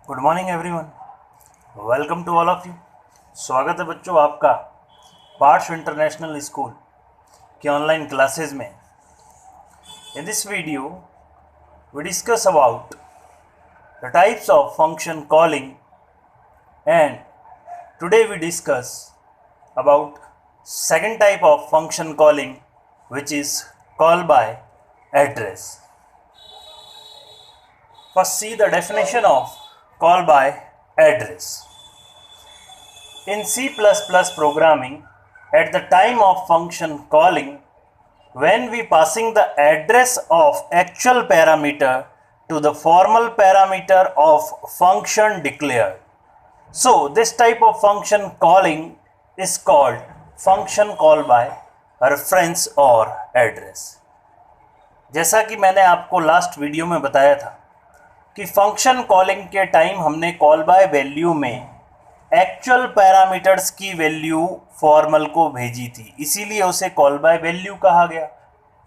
Good morning everyone, welcome to all of you. स्वागत है बच्चों आपका पार्श इंटरनेशनल स्कूल की ऑनलाइन क्लासेस में। In this video we discuss about the types of function calling and today we discuss about second type of function calling, which is call by address. First, see the definition of call by address. In C++ programming, at the time of function calling, when we passing the address of actual parameter to the formal parameter of function declared. So, this type of function calling is called function call by reference और address. जैसा कि मैंने आपको last video में बताया था कि function calling के टाइम हमने कॉल बाय वैल्यू में एक्चुअल पैरामीटर्स की वैल्यू फॉर्मल को भेजी थी, इसीलिए उसे कॉल बाय वैल्यू कहा गया।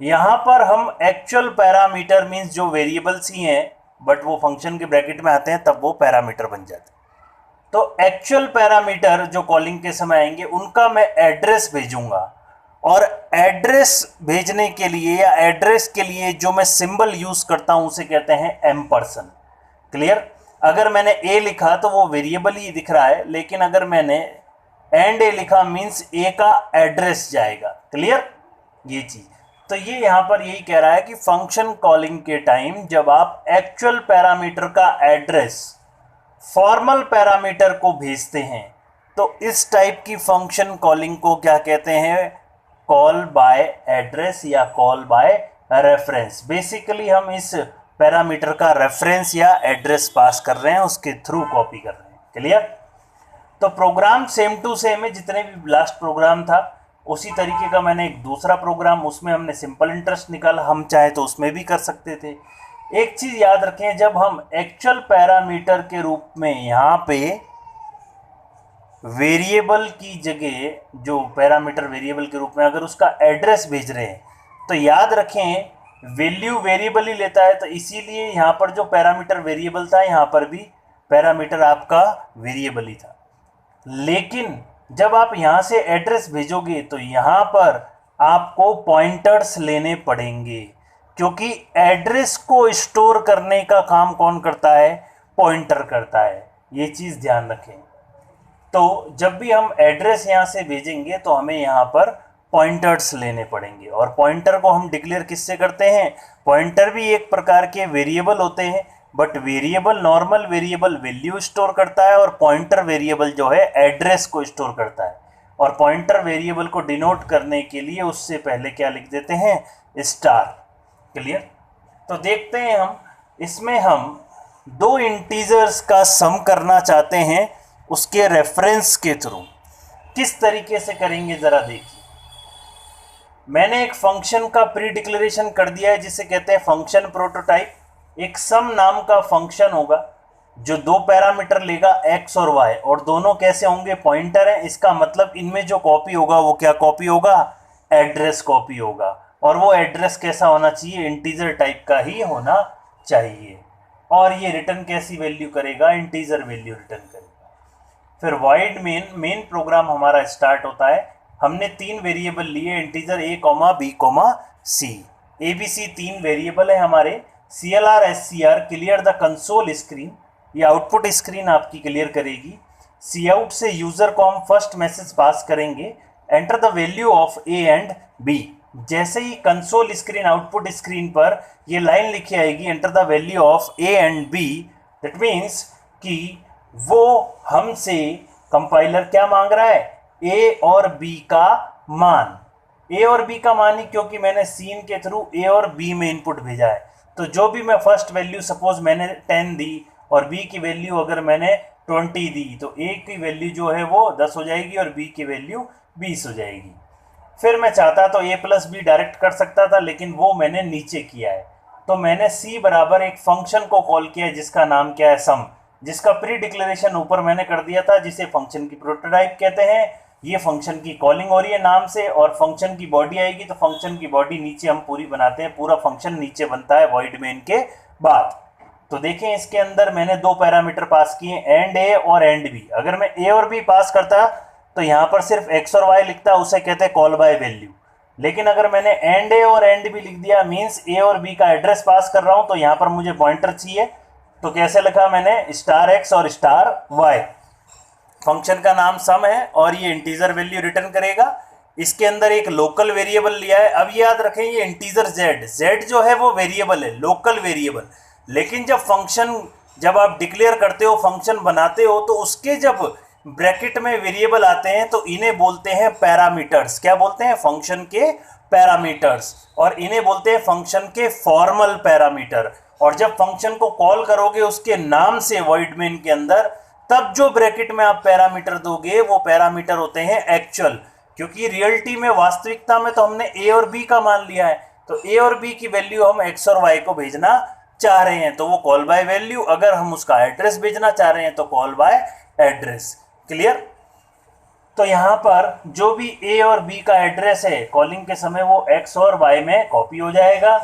यहाँ पर हम एक्चुअल पैरामीटर मीन्स जो वेरिएबल्स ही हैं बट वो फंक्शन के ब्रैकेट में आते हैं, तब वो पैरामीटर बन जाते हैं। तो एक्चुअल पैरामीटर जो कॉलिंग के समय आएंगे उनका मैं एड्रेस भेजूंगा, और एड्रेस भेजने के लिए या एड्रेस के लिए जो मैं सिंबल यूज करता हूं उसे कहते हैं एम्परसन। क्लियर? अगर मैंने ए लिखा तो वो वेरिएबल ही दिख रहा है, लेकिन अगर मैंने एंड ए लिखा मींस ए का एड्रेस जाएगा। क्लियर? ये चीज तो ये यहां पर यही कह रहा है कि फंक्शन कॉलिंग के टाइम जब आप एक्चुअल पैरामीटर का एड्रेस फॉर्मल पैरामीटर को भेजते हैं तो इस टाइप की फंक्शन कॉलिंग को क्या कहते हैं? कॉल बाय एड्रेस या कॉल बाय रेफरेंस। बेसिकली हम इस पैरामीटर का रेफरेंस या एड्रेस पास कर रहे हैं, उसके थ्रू कॉपी कर रहे हैं। क्लियर? तो प्रोग्राम सेम टू सेम है, जितने भी लास्ट प्रोग्राम था उसी तरीके का मैंने एक दूसरा प्रोग्राम, उसमें हमने सिंपल इंटरेस्ट निकाला, हम चाहे तो उसमें भी कर सकते थे। एक चीज याद रखें, जब हम एक्चुअल पैरामीटर के रूप में यहाँ पे वेरिएबल की जगह जो पैरामीटर वेरिएबल के रूप में अगर उसका एड्रेस भेज रहे हैं तो याद रखें वैल्यू वेरिएबल ही लेता है, तो इसीलिए यहाँ पर जो पैरामीटर वेरिएबल था यहाँ पर भी पैरामीटर आपका वेरिएबल ही था। लेकिन जब आप यहाँ से एड्रेस भेजोगे तो यहाँ पर आपको पॉइंटर्स लेने पड़ेंगे, क्योंकि एड्रेस को स्टोर करने का काम कौन करता है? पॉइंटर करता है। ये चीज़ ध्यान रखें। तो जब भी हम एड्रेस यहाँ से भेजेंगे तो हमें यहाँ पर पॉइंटर्स लेने पड़ेंगे, और पॉइंटर को हम डिक्लेयर किससे करते हैं? पॉइंटर भी एक प्रकार के वेरिएबल होते हैं, but variable normal variable value store करता है और पॉइंटर वेरिएबल जो है एड्रेस को स्टोर करता है। और पॉइंटर वेरिएबल को डिनोट करने के लिए उससे पहले क्या लिख देते हैं? स्टार। क्लियर? तो देखते हैं हम इसमें हम दो इंटीजर्स का सम करना चाहते हैं उसके रेफरेंस के थ्रू। किस तरीके से करेंगे जरा देखिए। मैंने एक फंक्शन का प्री डिक्लेरेशन कर दिया है जिसे कहते हैं फंक्शन प्रोटोटाइप। एक सम नाम का फंक्शन होगा जो दो पैरामीटर लेगा x और y, और दोनों कैसे होंगे? पॉइंटर है। इसका मतलब इनमें जो कॉपी होगा वो क्या कॉपी होगा? एड्रेस कॉपी होगा। और वो एड्रेस कैसा होना चाहिए? इंटीजर टाइप का ही होना चाहिए। और ये रिटर्न कैसी वैल्यू करेगा? इंटीजर वैल्यू रिटर्न करेगा। फिर वॉइड मेन प्रोग्राम हमारा स्टार्ट होता है। हमने तीन वेरिएबल लिए, integer a, b, c। abc तीन वेरिएबल है हमारे। clr scr clear the console screen, ये आउटपुट स्क्रीन आपकी क्लियर करेगी। cout से यूजर को हम फर्स्ट मैसेज पास करेंगे, enter the value of a and b। जैसे ही कंसोल स्क्रीन आउटपुट स्क्रीन पर ये लाइन लिखी आएगी, enter the value of A and B, that means कि वो हमसे कंपाइलर क्या मांग रहा है? ए और बी का मान। ए और बी का मान ही, क्योंकि मैंने सीन के थ्रू ए और बी में इनपुट भेजा है। तो जो भी मैं फर्स्ट वैल्यू सपोज मैंने 10 दी और बी की वैल्यू अगर मैंने 20 दी, तो ए की वैल्यू जो है वो 10 हो जाएगी और बी की वैल्यू 20 हो जाएगी। फिर मैं चाहता तो a प्लस बी डायरेक्ट कर सकता था, लेकिन वो मैंने नीचे किया है। तो मैंने c बराबर एक फंक्शन को कॉल किया है जिसका नाम क्या है? सम, जिसका प्री डिक्लेरेशन ऊपर मैंने कर दिया था, जिसे फंक्शन की प्रोटोटाइप कहते हैं। ये फंक्शन की कॉलिंग हो रही है नाम से, और फंक्शन की बॉडी आएगी तो फंक्शन की बॉडी नीचे हम पूरी बनाते हैं। पूरा फंक्शन नीचे बनता है वॉइड मेन के बाद। तो देखें इसके अंदर मैंने दो पैरामीटर पास किए, एंड ए और एंड बी। अगर मैं ए और बी पास करता तो यहाँ पर सिर्फ एक्स और वाई लिखता, उसे कहते हैं कॉल बाय वैल्यू। लेकिन अगर मैंने एंड ए और एंड बी लिख दिया, मीन्स ए और बी का एड्रेस पास कर रहा हूं, तो यहाँ पर मुझे पॉइंटर चाहिए। तो कैसे लिखा मैंने, स्टार एक्स और स्टार वाई। फंक्शन का नाम सम है और ये इंटीजर वैल्यू रिटर्न करेगा। इसके अंदर एक लोकल वेरिएबल लिया है। अब याद रखें ये इंटीजर जेड जो है वो वेरिएबल है, लोकल वेरिएबल। लेकिन जब आप डिक्लेयर करते हो, फंक्शन बनाते हो, तो उसके जब ब्रैकेट में वेरिएबल आते हैं तो इन्हें बोलते हैं पैरामीटर्स। क्या बोलते हैं, फंक्शन के पैरामीटर्स। और इन्हें बोलते हैं फंक्शन के फॉर्मल पैरामीटर। और जब फंक्शन को कॉल करोगे उसके नाम से वॉइड मेन के अंदर, तब जो ब्रैकेट में आप पैरामीटर दोगे वो पैरामीटर होते हैं एक्चुअल। क्योंकि रियलिटी में, वास्तविकता में तो हमने ए और बी का मान लिया है, तो ए और बी की वैल्यू हम एक्स और वाई को भेजना चाह रहे हैं तो वो कॉल बाय वैल्यू। अगर हम उसका एड्रेस भेजना चाह रहे हैं तो कॉल बाय एड्रेस। क्लियर। तो यहां पर जो भी ए और बी का एड्रेस है कॉलिंग के समय वो एक्स और वाई में कॉपी हो जाएगा।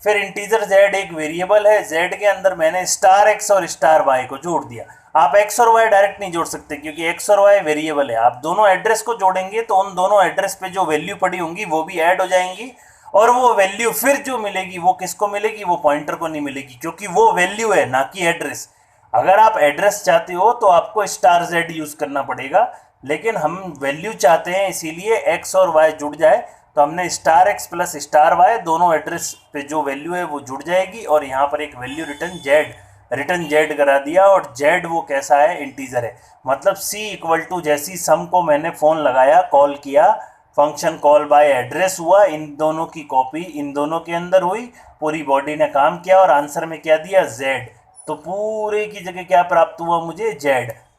फिर इंटीजर जेड एक वेरिएबल है, जेड के अंदर मैंने स्टार एक्स और स्टार वाई को जोड़ दिया। आप एक्स और वाई डायरेक्ट नहीं जोड़ सकते क्योंकि एक्स और वाई वेरिएबल है। आप दोनों एड्रेस को जोड़ेंगे तो उन दोनों एड्रेस पे जो वैल्यू पड़ी होंगी वो भी ऐड हो जाएंगी, और वो वैल्यू फिर जो मिलेगी वो किसको मिलेगी, वो पॉइंटर को नहीं मिलेगी, क्योंकि वो वैल्यू है ना कि एड्रेस। अगर आप एड्रेस चाहते हो तो आपको स्टार जेड यूज करना पड़ेगा, लेकिन हम वैल्यू चाहते हैं इसीलिए एक्स और वाई जुड़ जाए, तो हमने star X plus star Y दोनों एड्रेस पे जो वैल्यू है वो जुड़ जाएगी, और यहाँ पर एक वैल्यू रिटर्न जेड करा दिया। और जेड वो कैसा है, इंटीजर है। मतलब सी इक्वल टू, जैसी सम को मैंने फोन लगाया, कॉल किया, फंक्शन कॉल बाय एड्रेस हुआ, इन दोनों की कॉपी इन दोनों के अंदर हुई, पूरी बॉडी ने काम किया और आंसर में क्या दिया, जेड। तो पूरे की जगह क्या प्राप्त हुआ मुझे,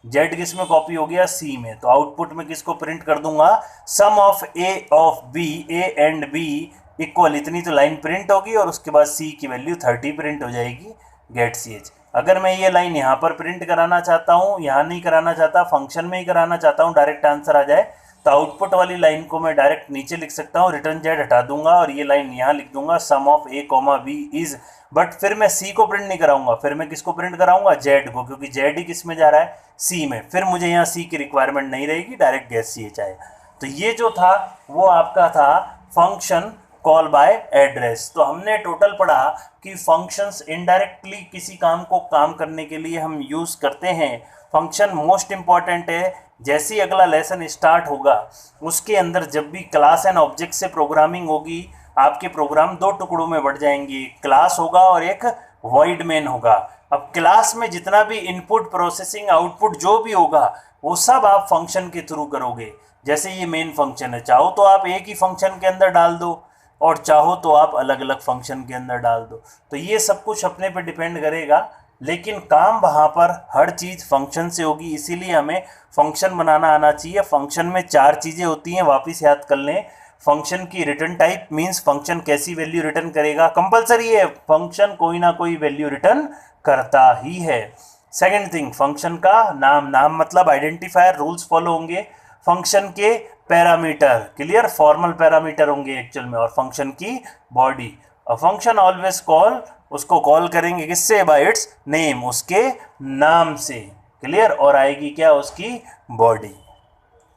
जेड किस में कॉपी हो गया, सी में। तो आउटपुट में किसको प्रिंट कर दूंगा, sum of B, A and B equal, इतनी तो लाइन प्रिंट होगी और उसके बाद सी की वैल्यू 30 प्रिंट हो जाएगी, गेट सी एच। अगर मैं ये लाइन यहाँ पर प्रिंट कराना चाहता हूँ, यहाँ नहीं कराना चाहता, फंक्शन में ही कराना चाहता हूँ, डायरेक्ट आंसर आ जाए, तो आउटपुट वाली लाइन को मैं डायरेक्ट नीचे लिख सकता हूँ, रिटर्न जेड हटा दूंगा और ये लाइन यहाँ लिख दूंगा, sum of A comma B is. But फिर मैं सी को प्रिंट नहीं कराऊंगा, फिर मैं किसको प्रिंट कराऊंगा, जेड को, क्योंकि जेड ही किस में जा रहा है, सी में। फिर मुझे यहाँ सी की रिक्वायरमेंट नहीं रहेगी, डायरेक्ट गेट सी एच आएगा। तो ये जो था वो आपका था फंक्शन कॉल बाय एड्रेस। तो हमने टोटल पढ़ा कि फंक्शंस इनडायरेक्टली किसी काम को काम करने के लिए हम यूज करते हैं। फंक्शन मोस्ट इंपॉर्टेंट है। जैसे ही अगला लेसन स्टार्ट होगा उसके अंदर जब भी क्लास एंड ऑब्जेक्ट से प्रोग्रामिंग होगी, आपके प्रोग्राम दो टुकड़ों में बढ़ जाएंगे, क्लास होगा और एक वॉइड मेन होगा। अब क्लास में जितना भी इनपुट प्रोसेसिंग आउटपुट जो भी होगा वो सब आप फंक्शन के थ्रू करोगे। जैसे ये मेन फंक्शन है, चाहो तो आप एक ही फंक्शन के अंदर डाल दो और चाहो तो आप अलग अलग फंक्शन के अंदर डाल दो। तो ये सब कुछ अपने पे डिपेंड करेगा, लेकिन काम वहाँ पर हर चीज़ फंक्शन से होगी। इसीलिए हमें फंक्शन बनाना आना चाहिए। फंक्शन में 4 चीज़ें होती हैं, वापस याद कर लें। फंक्शन की रिटर्न टाइप, मीन्स फंक्शन कैसी वैल्यू रिटर्न करेगा, कंपलसरी है, फंक्शन कोई ना कोई वैल्यू रिटर्न करता ही है। सेकेंड थिंग, फंक्शन का नाम मतलब आइडेंटिफायर, रूल्स फॉलो होंगे। फंक्शन के पैरामीटर, क्लियर, फॉर्मल पैरामीटर होंगे एक्चुअल में, और फंक्शन की बॉडी। और फंक्शन ऑलवेज कॉल, उसको कॉल करेंगे किससे, बाय इट्स नेम, उसके नाम से, क्लियर, और आएगी क्या, उसकी बॉडी,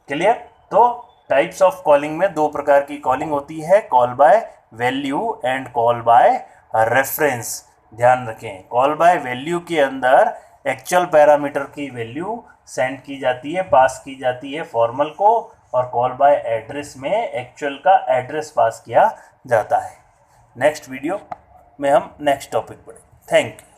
क्लियर। तो टाइप्स ऑफ कॉलिंग में 2 प्रकार की कॉलिंग होती है, call by value and call by reference. ध्यान रखें, कॉल बाय वैल्यू के अंदर एक्चुअल पैरामीटर की वैल्यू सेंड की जाती है, पास की जाती है फॉर्मल को, और कॉल बाय एड्रेस में एक्चुअल का एड्रेस पास किया जाता है। नेक्स्ट वीडियो में हम नेक्स्ट टॉपिक पढ़ेंगे। Thank you.